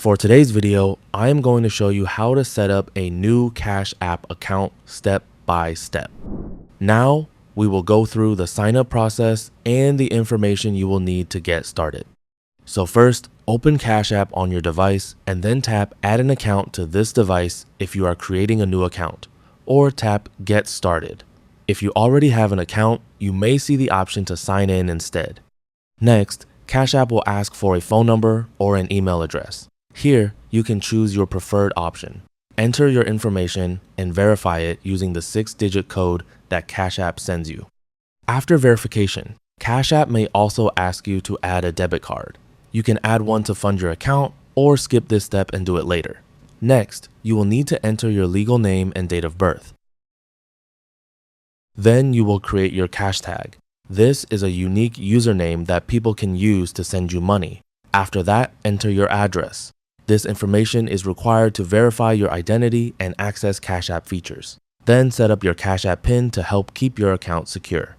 For today's video, I am going to show you how to set up a new Cash App account step by step. Now, we will go through the sign up process and the information you will need to get started. So first, open Cash App on your device and then tap Add an account to this device if you are creating a new account, or tap Get Started. If you already have an account, you may see the option to sign in instead. Next, Cash App will ask for a phone number or an email address. Here, you can choose your preferred option. Enter your information and verify it using the 6-digit code that Cash App sends you. After verification, Cash App may also ask you to add a debit card. You can add one to fund your account or skip this step and do it later. Next, you will need to enter your legal name and date of birth. Then you will create your cash tag. This is a unique username that people can use to send you money. After that, enter your address. This information is required to verify your identity and access Cash App features. Then set up your Cash App PIN to help keep your account secure.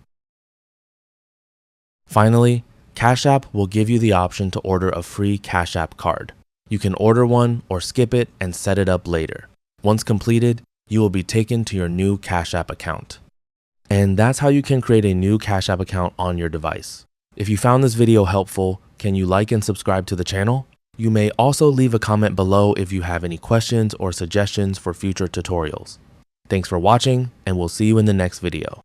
Finally, Cash App will give you the option to order a free Cash App card. You can order one or skip it and set it up later. Once completed, you will be taken to your new Cash App account. And that's how you can create a new Cash App account on your device. If you found this video helpful, can you like and subscribe to the channel? You may also leave a comment below if you have any questions or suggestions for future tutorials. Thanks for watching, and we'll see you in the next video.